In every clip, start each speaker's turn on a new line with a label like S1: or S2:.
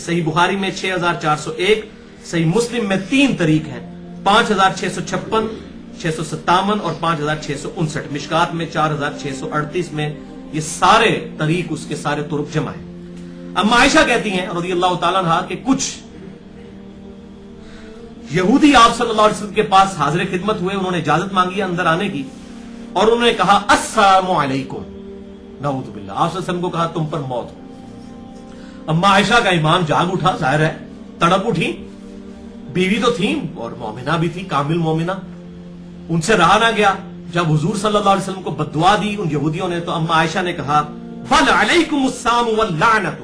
S1: صحیح بخاری میں 6401، صحیح مسلم میں 3 طریق ہیں، 5656، 657 اور 5659، مشکات میں 4638 میں یہ سارے طریق اس کے سارے طرق جمع ہیں۔ اما عائشہ کہتی ہیں رضی اللہ تعالیٰ عنہ کہ کچھ یہودی آپ صلی اللہ علیہ وسلم کے پاس حاضر خدمت ہوئے، انہوں نے اجازت مانگی اندر آنے کی، اور انہوں نے کہا السلام علیکم، نعوذ باللہ، آپ صلی اللہ علیہ وسلم کو کہا تم پر موت ہو۔ اما عائشہ کا ایمان جاگ اٹھا، ظاہر ہے تڑپ اٹھی، بیوی تو تھیں اور مومنہ بھی تھی، کامل مومنہ، ان سے رہا نہ گیا۔ جب حضور صلی اللہ علیہ وسلم کو بددعا دی ان یہودیوں نے، تو اما عائشہ نے کہا فَلَعَلَيْكُمُ السَّامُ وَاللَّعْنَةُ،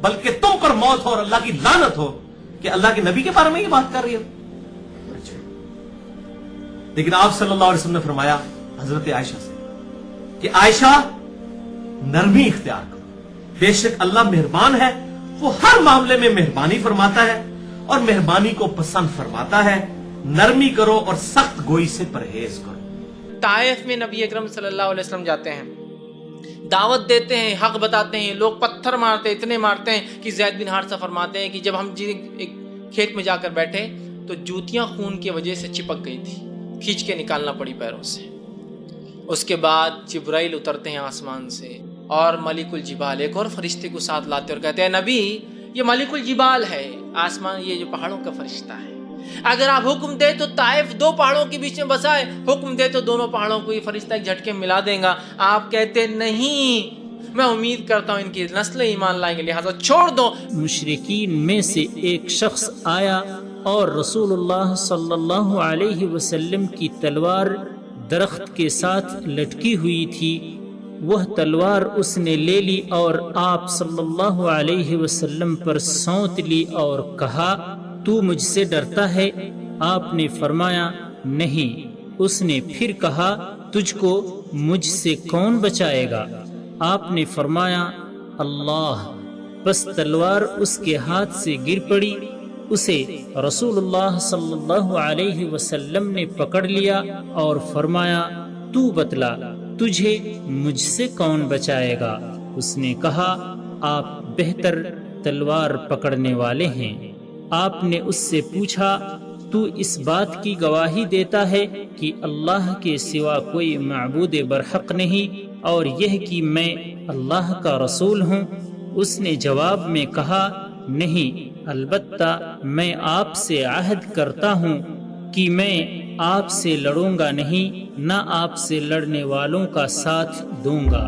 S1: بلکہ تم پر موت ہو اور اللہ کی لعنت ہو کہ اللہ کے نبی کے بارے میں یہ بات کر رہی ہو۔ لیکن آپ صلی اللہ علیہ وسلم نے فرمایا حضرت عائشہ سے کہ عائشہ نرمی اختیار کرو، بے شک اللہ مہربان ہے، وہ ہر معاملے میں مہربانی فرماتا ہے اور مہربانی کو پسند فرماتا ہے، نرمی کرو اور سخت گوئی سے پرہیز کرو۔
S2: طائف میں نبی اکرم صلی اللہ علیہ وسلم جاتے ہیں، دعوت دیتے ہیں، حق بتاتے ہیں، لوگ پتھر مارتے ہیں، اتنے مارتے ہیں کہ زید بن حارثہ فرماتے ہیں کہ جب ہم ایک کھیت میں جا کر بیٹھے تو جوتیاں خون کی وجہ سے چپک گئی تھی، کھینچ کے نکالنا پڑی پیروں سے۔ اس کے بعد جبرائیل اترتے ہیں آسمان سے اور ملک الجبال ایک اور فرشتے کو ساتھ لاتے اور کہتے ہیں نبی یہ ملک الجبال ہے، آسمان یہ جو پہاڑوں کا فرشتہ ہے، اگر آپ حکم دے تو طائف 2 پہاڑوں کے بیچ میں بسائے، حکم دے تو دونوں پہاڑوں کو یہ فرشتہ ایک جھٹکے ملا دے گا۔ آپ کہتے نہیں، میں امید کرتا ہوں ان کی نسلیں ایمان لائیں گے، لہٰذا چھوڑ دو۔
S3: مشرکین میں سے ایک شخص آیا اور رسول اللہ صلی اللہ علیہ وسلم کی تلوار درخت کے ساتھ لٹکی ہوئی تھی، وہ تلوار اس نے لے لی اور آپ صلی اللہ علیہ وسلم پر سونت لی اور کہا تو مجھ سے ڈرتا ہے؟ آپ نے فرمایا نہیں۔ اس نے پھر کہا تجھ کو مجھ سے کون بچائے گا؟ آپ نے فرمایا اللہ۔ بس تلوار اس کے ہاتھ سے گر پڑی، اسے رسول اللہ صلی اللہ علیہ وسلم نے پکڑ لیا اور فرمایا تو بتلا تجھے مجھ سے کون بچائے گا؟ اس نے کہا آپ بہتر تلوار پکڑنے والے ہیں۔ آپ نے اس سے پوچھا تو اس بات کی گواہی دیتا ہے کہ اللہ کے سوا کوئی معبود برحق نہیں اور یہ کہ میں اللہ کا رسول ہوں؟ اس نے جواب میں کہا نہیں، البتہ میں آپ سے عہد کرتا ہوں کہ میں آپ سے لڑوں گا نہیں، نہ آپ سے لڑنے والوں کا ساتھ دوں گا۔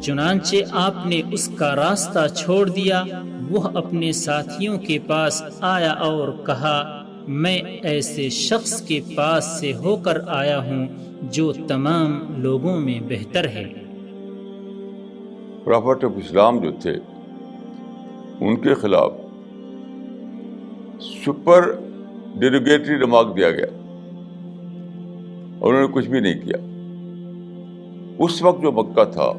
S3: چنانچہ آپ نے اس کا راستہ چھوڑ دیا۔ وہ اپنے ساتھیوں کے پاس آیا اور کہا میں ایسے شخص کے پاس سے ہو کر آیا ہوں جو تمام لوگوں میں بہتر ہے۔
S4: پرافٹ آف اسلام جو تھے ان کے خلاف سپر ڈیروگیٹری ریمارک دیا گیا اور انہوں نے کچھ بھی نہیں کیا۔ اس وقت جو مکہ تھا،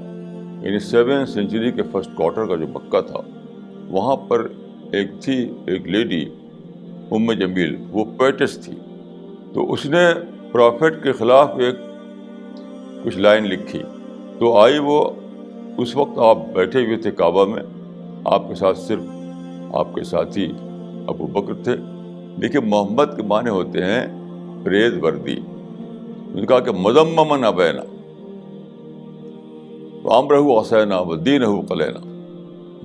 S4: یعنی 7ویں سینچری کے فرسٹ کوارٹر کا جو مکہ تھا، وہاں پر ایک لیڈی ام جمیل، وہ پویٹس تھی، تو اس نے پرافٹ کے خلاف کچھ لائن لکھی، تو آئی وہ، اس وقت آپ بیٹھے ہوئے تھے کعبہ میں، آپ کے ساتھ صرف آپ کے ساتھی ابو بکر تھے، لیکن محمد کے معنی ہوتے ہیں پریز وردی۔ انہوں نے کہا کہ مذممن ابینا وامرہ عصینا ودینہ قلینا۔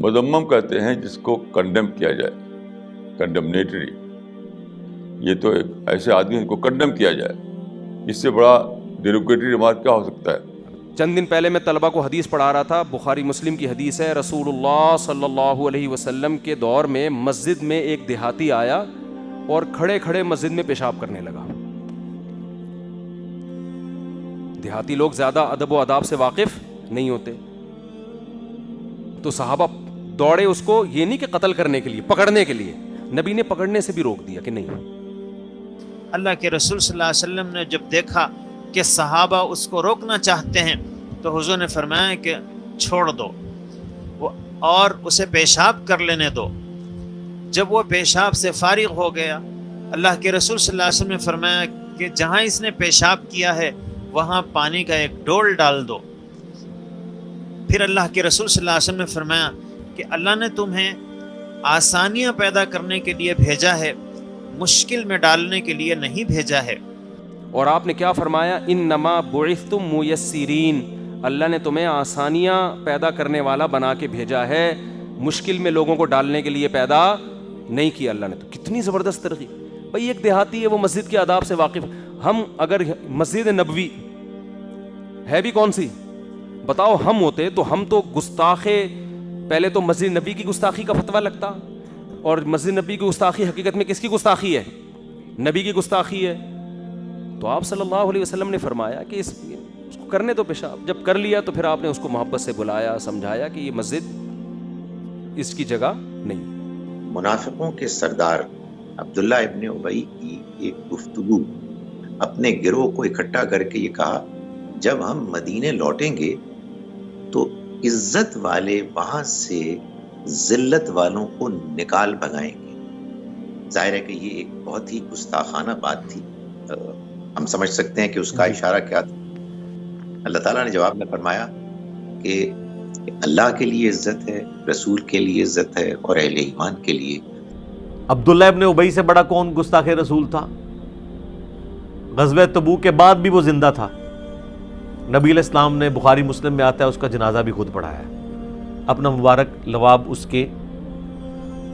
S4: مذمم کہتے ہیں جس کو کنڈم کیا جائے، کنڈمنیٹری۔ یہ تو ایک ایسے آدمی کو کنڈم کیا جائے، اس سے بڑا ڈیروگیٹری ریمارک کیا ہو سکتا ہے؟
S5: چند دن پہلے میں طلبہ کو حدیث پڑھا رہا تھا، بخاری مسلم کی حدیث ہے، رسول اللہ صلی اللہ علیہ وسلم کے دور میں مسجد میں ایک دیہاتی آیا اور کھڑے کھڑے مسجد میں پیشاب کرنے لگا۔ دیہاتی لوگ زیادہ ادب و آداب سے واقف نہیں ہوتے، تو صحابہ دوڑے اس کو، یہ نہیں کہ قتل کرنے کے لیے، پکڑنے کے لیے۔ نبی نے پکڑنے سے بھی روک دیا کہ نہیں۔
S6: اللہ کے رسول صلی اللہ علیہ وسلم نے جب دیکھا کہ صحابہ اس کو روکنا چاہتے ہیں تو حضور نے فرمایا کہ چھوڑ دو اور اسے پیشاب کر لینے دو۔ جب وہ پیشاب سے فارغ ہو گیا، اللہ کے رسول صلی اللہ علیہ وسلم نے فرمایا کہ جہاں اس نے پیشاب کیا ہے وہاں پانی کا ایک ڈول ڈال دو۔ پھر اللہ کے رسول صلی اللہ علیہ وسلم نے فرمایا کہ اللہ نے تمہیں آسانیاں پیدا کرنے کے لیے بھیجا ہے، مشکل میں ڈالنے کے لیے نہیں بھیجا ہے۔
S5: اور آپ نے کیا فرمایا؟ انما بعثتم میسرین، اللہ نے تمہیں آسانیاں پیدا کرنے والا بنا کے بھیجا ہے، مشکل میں لوگوں کو ڈالنے کے لیے پیدا نہیں کیا اللہ نے۔ تو کتنی زبردست ترغیب بھائی، ایک دیہاتی ہے وہ مسجد کے آداب سے واقف، ہم اگر مسجد نبوی ہے بھی کون سی بتاؤ ہم ہوتے تو ہم تو گستاخے، پہلے تو مسجد نبی کی گستاخی کا فتویٰ لگتا، اور مسجد نبی کی گستاخی حقیقت میں کس کی گستاخی ہے؟ نبی کی گستاخی ہے۔ تو آپ صلی اللہ علیہ وسلم نے فرمایا کہ اس کو کرنے تو پیشاب، جب کر لیا تو پھر آپ نے اس کو محبت سے بلایا، سمجھایا کہ یہ مسجد اس کی جگہ نہیں۔
S7: منافقوں کے سردار عبداللہ ابن ابی کی ایک گفتگو، اپنے گروہ کو اکٹھا کر کے یہ کہا جب ہم مدینے لوٹیں گے تو عزت والے وہاں سے ذلت والوں کو نکال بھگائیں گے۔ ظاہر ہے کہ یہ ایک بہت ہی گستاخانہ بات تھی، ہم سمجھ سکتے ہیں کہ اس کا اشارہ کیا تھا۔ اللہ تعالیٰ نے جواب میں فرمایا کہ اللہ کے لیے عزت ہے، رسول کے لیے عزت ہے، اور اہل ایمان کے لیے۔
S1: عبداللہ ابن ابی سے بڑا کون گستاخ رسول تھا؟ غزوہ تبوک کے بعد بھی وہ زندہ تھا، نبی علیہ السلام نے، بخاری مسلم میں آتا ہے، اس کا جنازہ بھی خود پڑھایا، اپنا مبارک لواب اس کے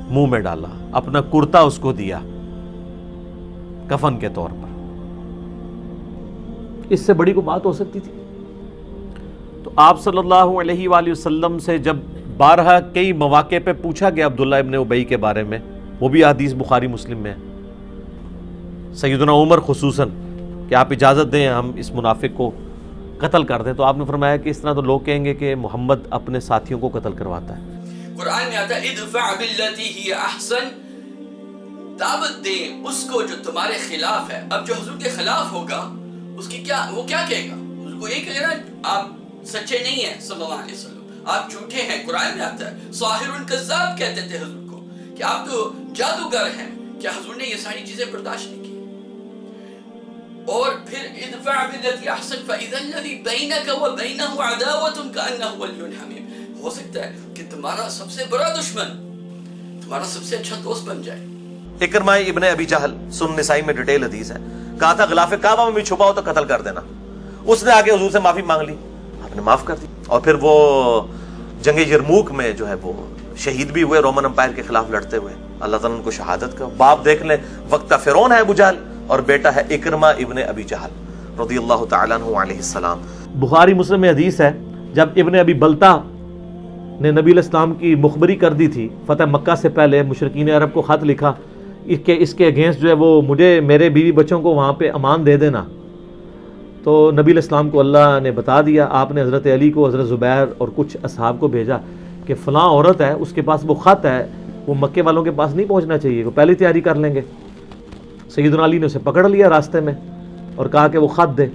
S1: منہ میں ڈالا، اپنا کرتا اس کو دیا کفن کے طور پر۔ اس سے بڑی کوئی بات ہو سکتی تھی؟ تو آپ صلی اللہ علیہ وآلہ وسلم سے جب بارہا کئی مواقع پہ پوچھا گیا عبداللہ ابن ابی کے بارے میں، وہ بھی حدیث بخاری مسلم میں ہے، سیدنا عمر خصوصاً، کہ آپ اجازت دیں ہم اس منافق کو قتل کر دیں، تو آپ نے فرمایا کہ اس طرح تو لوگ کہیں گے کہ محمد اپنے ساتھیوں کو قتل کرواتا ہے۔
S8: قرآن میں آتا ہے ادفع باللتی ہی احسن، دعوت دے اس کو جو تمہارے خلاف ہے۔ اب جو حضور کے خلاف ہوگا اس کی کیا، وہ کیا کہے گا؟ حضور کو یہ کہے گا آپ سچے نہیں ہیں صلی اللہ علیہ وسلم، آپ جھوٹے ہیں۔ قرآن میں آتا ہے ساحر کذاب کہتے تھے حضور کو کہ آپ تو جادوگر ہیں۔ کیا حضور نے یہ ساری چیزیں برداشت نہیں کی؟ اور پھر ادفع باللتی احسن فاذا الذی بینک وبینہ عداوۃ کانہ ولی حمیم، ہو سکتا ہے کہ تمہارا سب سے بڑا دشمن تمہارا سب سے اچھا دوست بن جائے۔
S1: اکرمہ ابن ابی جہل، سنن نسائی میں ڈیٹیل حدیث ہے، کہا تھا غلاف کعبہ میں بھی چھپا ہو تو قتل کر دینا۔ اس نے آگے حضور سے معافی مانگ لی، آپ نے معاف کر دی، اور پھر وہ جنگ یرموک میں جو ہے وہ شہید بھی ہوئے، رومن امپائر کے خلاف لڑتے ہوئے، اللہ تعالیٰ نے ان کو شہادت کا باپ دیکھ لیں، وقت فرعون ہے ابو جہل، اور بیٹا ہے اکرمہ ابن ابی جہل رضی اللہ تعالیٰ عنہ علیہ السلام۔ بخاری مسلم میں حدیث ہے، جب ابن ابی بلتا نے نبی علیہ السلام کی مخبری کر دی تھی فتح مکہ سے پہلے، مشرکین عرب کو خط لکھا اس کے اگینسٹ جو ہے وہ مجھے میرے بیوی بچوں کو وہاں پہ امان دے دینا، تو نبی علیہ السلام کو اللہ نے بتا دیا، آپ نے حضرت علی کو، حضرت زبیر اور کچھ اصحاب کو بھیجا کہ فلاں عورت ہے، اس کے پاس وہ خط ہے، وہ مکے والوں کے پاس نہیں پہنچنا چاہیے، وہ پہلے تیاری کر لیں گے۔ سیدنا علی نے اسے پکڑ لیا راستے میں اور کہا کہ وہ خط دے،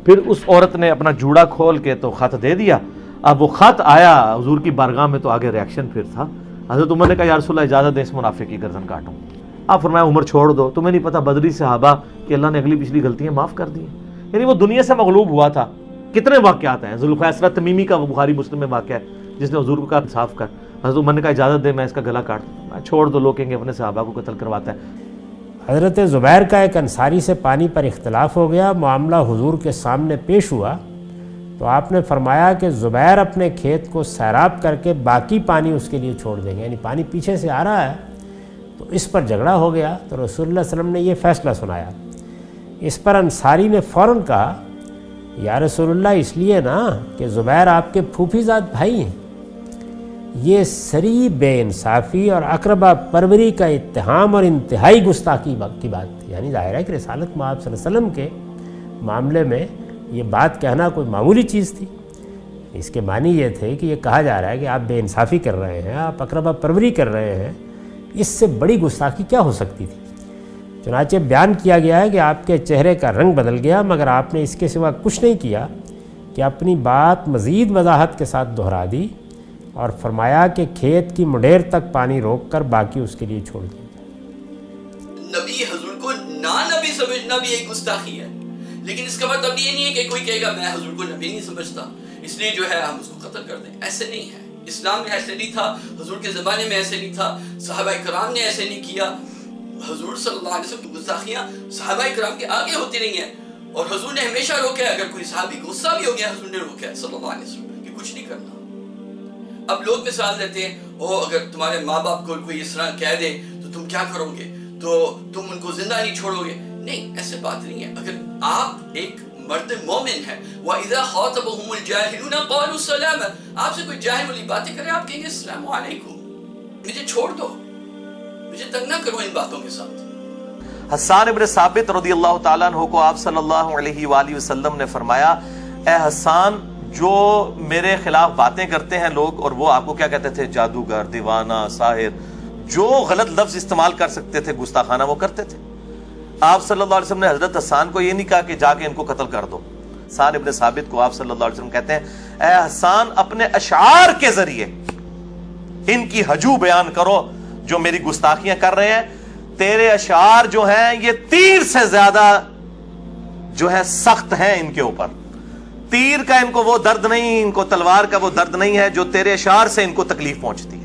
S1: پھر اس عورت نے اپنا جوڑا کھول کے تو خط دے دیا۔ اب وہ خط آیا حضور کی بارگاہ میں تو آگے ریاکشن پھر تھا، حضرت عمر نے کہا یا رسول اللہ اجازت دیں اس منافق کی گردن کاٹوں، آپ فرمایا عمر چھوڑ دو، تمہیں نہیں پتہ بدری صحابہ کہ اللہ نے اگلی پچھلی غلطیاں معاف کر دی ہیں، یعنی وہ دنیا سے مغلوب ہوا تھا۔ کتنے واقعات ہیں، ذوالخیسرہ تمیمی کا وہ بخاری مسلم میں واقعہ ہے جس نے حضور کو کہا انصاف کر، حضرت عمر نے کہا اجازت دے میں اس کا گلا کاٹ دوں، چھوڑ دو، لوگ کہیں گے اپنے صحابہ کو قتل کرواتا ہے۔
S9: حضرت زبیر کا ایک انصاری سے پانی پر اختلاف ہو گیا، معاملہ حضور کے سامنے پیش ہوا تو آپ نے فرمایا کہ زبیر اپنے کھیت کو سیراب کر کے باقی پانی اس کے لیے چھوڑ دیں گے، یعنی پانی پیچھے سے آ رہا ہے، تو اس پر جھگڑا ہو گیا، تو رسول اللہ صلی اللہ علیہ وسلم نے یہ فیصلہ سنایا۔ اس پر انصاری نے فوراً کہا یا رسول اللہ اس لیے نا کہ زبیر آپ کے پھوپھی زاد بھائی ہیں، یہ سری بے انصافی اور اقربا پروری کا اتہام اور انتہائی گستاخی کی بات تھی، یعنی ظاہر ہے کہ رسالت مآب صلی اللہ علیہ وسلم کے معاملے میں یہ بات کہنا کوئی معمولی چیز تھی۔ اس کے معنی یہ تھے کہ یہ کہا جا رہا ہے کہ آپ بے انصافی کر رہے ہیں، آپ اقربا پروری کر رہے ہیں، اس سے بڑی گستاخی کیا ہو سکتی تھی؟ چنانچہ بیان کیا گیا ہے کہ آپ کے چہرے کا رنگ بدل گیا، مگر آپ نے اس کے سوا کچھ نہیں کیا کہ اپنی بات مزید وضاحت کے ساتھ دہرا دی اور فرمایا کہ کھیت کی مڈیر تک پانی روک کر باقی اس کے لیے چھوڑ دیا جائے۔
S8: نبی حضور کو نبی سمجھنا بھی ایک گستاخی ہے، لیکن اس کا مطلب یہ نہیں ہے کہ کوئی کہے گا میں حضور کو نبی نہیں سمجھتا اس لیے جو ہے ہم اس کو قتل کر دیں، ایسے نہیں ہے۔ اسلام میں ایسے نہیں تھا، حضور کے زمانے میں ایسے نہیں تھا، صحابہ کرام نے ایسے نہیں کیا. حضور صلی اللہ علیہ وسلم کی گستاخیاں صحابہ کرام کے آگے ہوتی رہی ہیں اور حضور نے ہمیشہ روکا ہے. اگر کوئی صحابی غصہ بھی ہو گیا حضور نے روکا ہے صلی اللہ علیہ وسلم کہ کچھ نہیں کرنا. اب لوگ مثال دیتے ہیں اگر تمہارے ماں باپ کو کوئی اس طرح کہہ دے تو تم کیا کرو گے، تو تم ان کو زندہ نہیں چھوڑو گے. نہیں، ایسے بات نہیں ہے. اگر آپ ایک مرد مومن ہے، وَإِذَا خَاطَبَهُمُ الْجَاهِلُونَ قَالُوا سَلَامًا، آپ سے کوئی جاہل والی باتیں کرے آپ کہیں گے السلام علیکم، مجھے چھوڑ دو، مجھے تنگ نہ کرو ان باتوں کے ساتھ.
S1: حسان ابن ثابت رضی اللہ تعالیٰ عنہ کو آپ صلی اللہ علیہ وآلہ وسلم نے فرمایا، اے حسان، جو میرے خلاف باتیں کرتے ہیں لوگ، اور وہ آپ کو کیا کہتے تھے، جادوگر، دیوانہ، ساحر، جو غلط لفظ استعمال کر سکتے تھے گستاخانہ وہ کرتے تھے. آپ صلی اللہ علیہ وسلم نے حضرت حسان کو یہ نہیں کہا کہ جا کے ان کو قتل کر دو. حسان ابن ثابت کو آپ صلی اللہ علیہ وسلم کہتے ہیں، اے حسان، اپنے اشعار کے ذریعے ان کی ہجو بیان کرو جو میری گستاخیاں کر رہے ہیں. تیرے اشعار جو ہیں یہ تیر سے زیادہ جو ہے سخت ہیں ان کے اوپر. تیر کا ان کو وہ درد نہیں، ان کو تلوار کا وہ درد نہیں ہے جو تیرے اشعار سے ان کو تکلیف پہنچتی.